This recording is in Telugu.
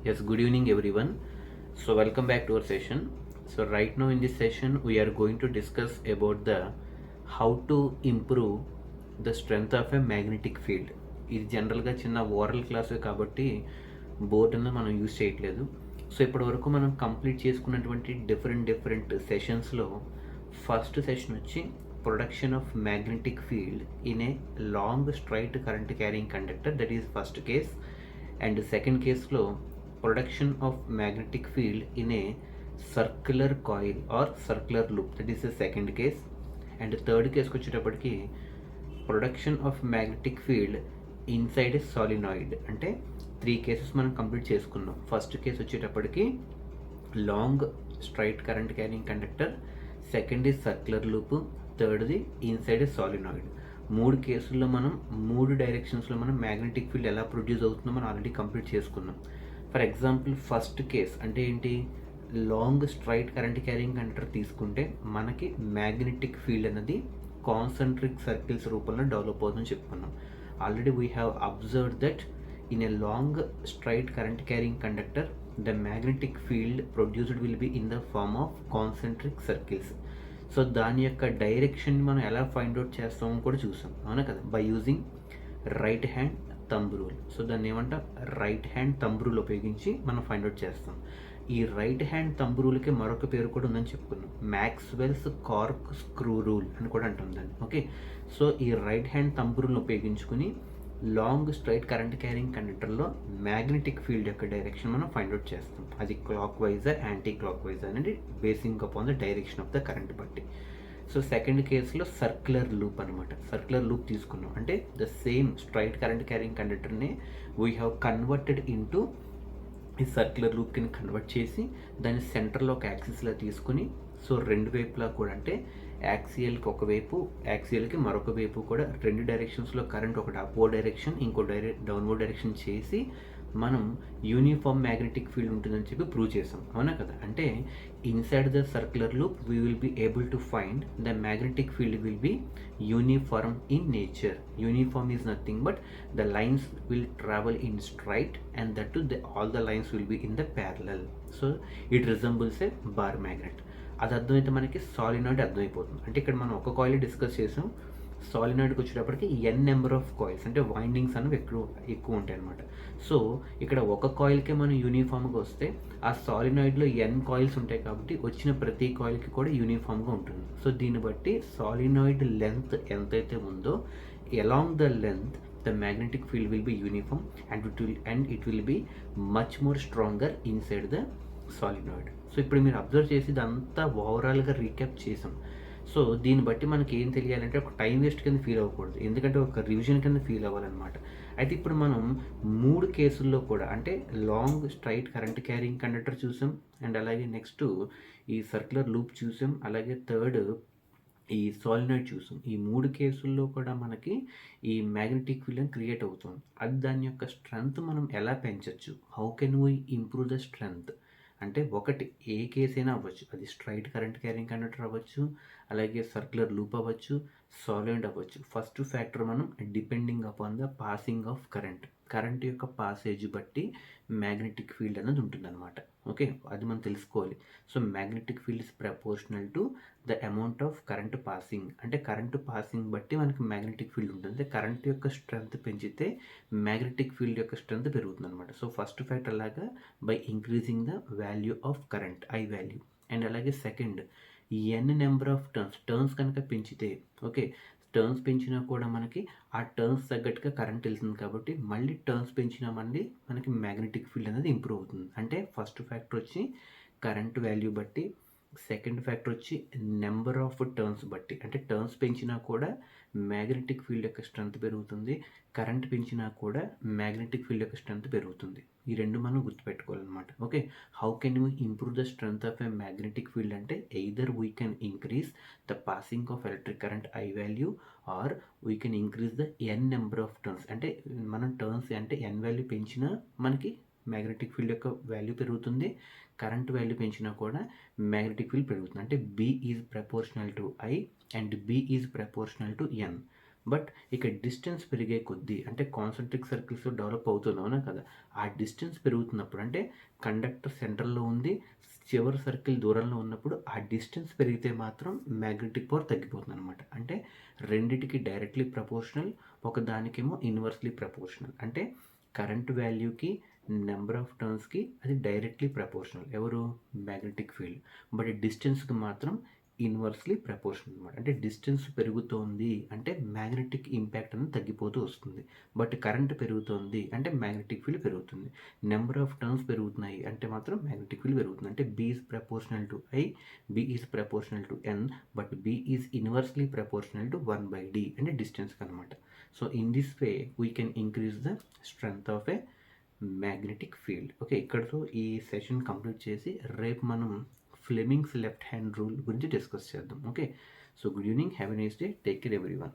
Yes, good evening everyone. So welcome back to our session. So right now in this session we are going to discuss about the how to improve the strength of a magnetic field. ఇది జనరల్గా చిన్న ఓరల్ క్లాస్ కాబట్టి బోర్డును మనం యూజ్ చేయట్లేదు. సో ఇప్పటి వరకు మనం కంప్లీట్ చేసుకున్నటువంటి డిఫరెంట్ సెషన్స్లో ఫస్ట్ సెషన్ వచ్చి production of magnetic field in a long straight current carrying conductor, that is first case. And second కేస్లో production of magnetic field in a circular coil or circular loop, that is the second case. And third కేస్కి వచ్చేటప్పటికి production of magnetic field inside a solenoid. అంటే 3 కేసెస్ మనం కంప్లీట్ చేసుకున్నాం. ఫస్ట్ కేసు వచ్చేటప్పటికి long straight current carrying conductor, second is circular loop, థర్డ్ది inside a solenoid. 3 కేసుల్లో మనం 3 డైరెక్షన్స్లో మనం మ్యాగ్నెటిక్ ఫీల్డ్ ఎలా ప్రొడ్యూస్ అవుతుందో మనం ఆల్రెడీ కంప్లీట్ చేసుకున్నాం. ఫర్ ఎగ్జాంపుల్ ఫస్ట్ కేస్ అంటే ఏంటి, long straight current carrying conductor తీసుకుంటే మనకి మ్యాగ్నెటిక్ ఫీల్డ్ అనేది కాన్సెంట్రిక్ సర్కిల్స్ రూపంలో డెవలప్ అవుతుందని చెప్పుకున్నాం. Already we have observed that in a long straight current carrying conductor the magnetic field produced will be in the form of concentric circles. So దాని యొక్క డైరెక్షన్ మనం ఎలా ఫైండ్ అవుట్ చేస్తామో కూడా చూసాం, అవునా కదా, by using right hand thumb rule. So దాన్ని ఏమంటాం, రైట్ హ్యాండ్ థంబ్ రూల్ ఉపయోగించి మనం ఫైండ్ అవుట్ చేస్తాం. ఈ రైట్ హ్యాండ్ థంబ్ రూల్కి మరొక పేరు కూడా ఉందని చెప్పుకున్నాం, మ్యాక్స్వెల్స్ కార్క్ స్క్రూ రూల్ అని కూడా అంటాం దాన్ని. ఓకే, సో ఈ రైట్ హ్యాండ్ థంబ్ రూల్ని ఉపయోగించుకుని లాంగ్ స్ట్రైట్ కరెంట్ క్యారింగ్ కండక్టర్లో మ్యాగ్నెటిక్ ఫీల్డ్ యొక్క డైరెక్షన్ మనం ఫైండ్ అవుట్ చేస్తాం. అది clockwise anticlockwise అనేది basing upon the direction of the current బట్టి. సో సెకండ్ కేసులో సర్క్యులర్ లూప్ అనమాట. సర్క్యులర్ లూప్ తీసుకున్నాం అంటే the same straight current carrying కండక్టర్ని వీ హ్యావ్ కన్వర్టెడ్ ఇంటూ ఈ సర్క్యులర్ లూప్ కింద కన్వర్ట్ చేసి దాన్ని సెంటర్లో ఒక యాక్సిస్లో తీసుకుని, సో రెండు వైపులా కూడా అంటే యాక్సియల్కి ఒకవైపు యాక్సియల్కి మరొక వైపు కూడా 2 డైరెక్షన్స్లో కరెంట్, ఒకటి అప్వర్డ్ డైరెక్షన్ ఇంకో డౌన్వర్డ్ డైరెక్షన్ చేసి మనం యూనిఫామ్ మ్యాగ్నెటిక్ ఫీల్డ్ ఉంటుందని చెప్పి ప్రూవ్ చేసాం, అవునా కదా. అంటే inside the circular loop we will be able to find the magnetic field will be uniform in nature. Uniform is nothing but the lines will travel in straight and that too all the lines will be in the parallel. So it resembles a bar magnet. అది అర్థమైతే మనకి సాలినాయిడ్ అర్థమైపోతుంది. అంటే ఇక్కడ మనం ఒక కాయిల్ డిస్కస్ చేసాం, సాలినాయిడ్కి వచ్చేటప్పటికి ఎన్ నెంబర్ ఆఫ్ కాయిల్స్ అంటే వైండింగ్స్ అనేవి ఎక్కువ ఉంటాయి అనమాట. సో ఇక్కడ ఒక కాయిల్కే మనం యూనిఫామ్గా వస్తే ఆ సాలినాయిడ్లో ఎన్ కాయిల్స్ ఉంటాయి కాబట్టి వచ్చిన ప్రతి కాయిల్కి కూడా యూనిఫామ్గా ఉంటుంది. సో దీన్ని బట్టి సాలినాయిడ్ లెంత్ ఎంతైతే ఉందో along the length the magnetic field will be uniform and it will be much more stronger inside the solenoid. So ఇప్పుడు మీరు అబ్జర్వ్ చేసి ఇదంతా ఓవరాల్గా రీక్యాప్ చేసాం. సో దీన్ని బట్టి మనకి ఏం తెలియాలంటే ఒక టైం వేస్ట్ కింద ఫీల్ అవ్వకూడదు, ఎందుకంటే ఒక రివిజన్ కింద ఫీల్ అవ్వాలన్నమాట. అయితే ఇప్పుడు మనం 3 కేసుల్లో కూడా అంటే long straight current carrying conductor చూసాం, అండ్ అలాగే నెక్స్ట్ ఈ సర్క్యులర్ లూప్ చూసాం, అలాగే థర్డ్ ఈ సాలినాయిడ్ చూసాం. ఈ 3 కేసుల్లో కూడా మనకి ఈ మ్యాగ్నెటిక్ ఫీల్డ్ క్రియేట్ అవుతుంది. అది దాని యొక్క స్ట్రెంగ్త్ మనం ఎలా పెంచవచ్చు, how can we improve the strength అంటే ఒకటి ఏ కేస్ అయినా అవ్వచ్చు, అది స్ట్రైట్ కరెంట్ క్యారింగ్ కండక్టర్ అవ్వచ్చు, అలాగే సర్క్యులర్ లూప్ అవ్వచ్చు, సాలినాయిడ్ అవ్వచ్చు. ఫస్ట్ ఫ్యాక్టర్ మనం depending upon the passing of current యొక్క పాసేజ్ బట్టి మ్యాగ్నెటిక్ ఫీల్డ్ అనేది ఉంటుందన్నమాట. ఓకే, అది మనం తెలుసుకోవాలి. So magnetic field is proportional to the amount of current passing. అంటే కరెంట్ పాసింగ్ బట్టి మనకి మ్యాగ్నెటిక్ ఫీల్డ్ ఉంటుంది. కరెంట్ యొక్క స్ట్రెంగ్త్ పెంచితే మ్యాగ్నెటిక్ ఫీల్డ్ యొక్క స్ట్రెంగ్త్ పెరుగుతుంది అనమాట. సో ఫస్ట్ ఫ్యాక్టర్ అలాగా by increasing the value of current, I value. And అలాగే second N number of turns కనుక పెంచితే, ఓకే, టర్న్స్ పెంచినా కూడా మనకి ఆ టర్న్స్ తగ్గట్టుగా కరెంట్ వెళ్తుంది కాబట్టి మళ్ళీ టర్న్స్ పెంచినా మళ్ళీ మనకి మ్యాగ్నెటిక్ ఫీల్డ్ అనేది ఇంప్రూవ్ అవుతుంది. అంటే ఫస్ట్ ఫ్యాక్టర్ వచ్చి కరెంట్ వాల్యూ బట్టి, సెకండ్ ఫ్యాక్టర్ వచ్చి నెంబర్ ఆఫ్ టర్న్స్ బట్టి. అంటే టర్న్స్ పెంచినా కూడా మ్యాగ్నెటిక్ ఫీల్డ్ యొక్క స్ట్రెంత్ పెరుగుతుంది, కరెంట్ పెంచినా కూడా మ్యాగ్నెటిక్ ఫీల్డ్ యొక్క స్ట్రెంత్ పెరుగుతుంది. ఈ రెండు మనం గుర్తుపెట్టుకోవాలన్నమాట. Okay, how can we improve the strength of a magnetic field అంటే either we can increase the passing of electric current I value or we can increase the N number of turns. అంటే మనం టర్న్స్ అంటే ఎన్ వాల్యూ పెంచినా మనకి మ్యాగ్నెటిక్ ఫీల్డ్ యొక్క వాల్యూ పెరుగుతుంది, కరెంట్ వాల్యూ పెంచినా కూడా మ్యాగ్నెటిక్ ఫీల్డ్ పెరుగుతుంది. అంటే B is proportional to I and B is proportional to N. But ఇక డిస్టెన్స్ పెరిగే కొద్దీ అంటే కాన్సెంట్రిక్ సర్కిల్స్ డెవలప్ అవుతున్నావునా కదా, ఆ డిస్టెన్స్ పెరుగుతున్నప్పుడు అంటే కండక్టర్ సెంటర్లో ఉంది, చివరి సర్కిల్ దూరంలో ఉన్నప్పుడు ఆ డిస్టెన్స్ పెరిగితే మాత్రం మ్యాగ్నెటిక్ పవర్ తగ్గిపోతుంది అనమాట. అంటే రెండిటికి డైరెక్ట్లీ ప్రపోర్షనల్, ఒకదానికేమో ఇన్వర్స్లీ ప్రపోర్షనల్. అంటే కరెంట్ వాల్యూకి నెంబర్ ఆఫ్ టర్న్స్కి అది డైరెక్ట్లీ ప్రపోర్షనల్, ఎవరు మ్యాగ్నెటిక్ ఫీల్డ్. బట్ డిస్టెన్స్కి మాత్రం ఇన్వర్స్లీ ప్రపోర్షనల్ అనమాట. అంటే డిస్టెన్స్ పెరుగుతోంది అంటే మ్యాగ్నెటిక్ ఇంపాక్ట్ అనేది తగ్గిపోతూ వస్తుంది. బట్ కరెంట్ పెరుగుతోంది అంటే మ్యాగ్నెటిక్ ఫీల్డ్ పెరుగుతుంది. నెంబర్ ఆఫ్ టర్న్స్ పెరుగుతున్నాయి అంటే మాత్రం మ్యాగ్నెటిక్ ఫీల్డ్ పెరుగుతుంది. అంటే B is proportional to I, B is proportional to N, but B is inversely proportional to 1/d అంటే డిస్టెన్స్కి అనమాట. So in this way we can increase the strength of a magnetic field. Okay, ఇక్కడతో ఈ సెషన్ కంప్లీట్ చేసి రేపు మనం ఫ్లెమింగ్స్ లెఫ్ట్ హ్యాండ్ రూల్ గురించి డిస్కస్ చేద్దాం. Okay, so good evening, have a nice day, take care everyone.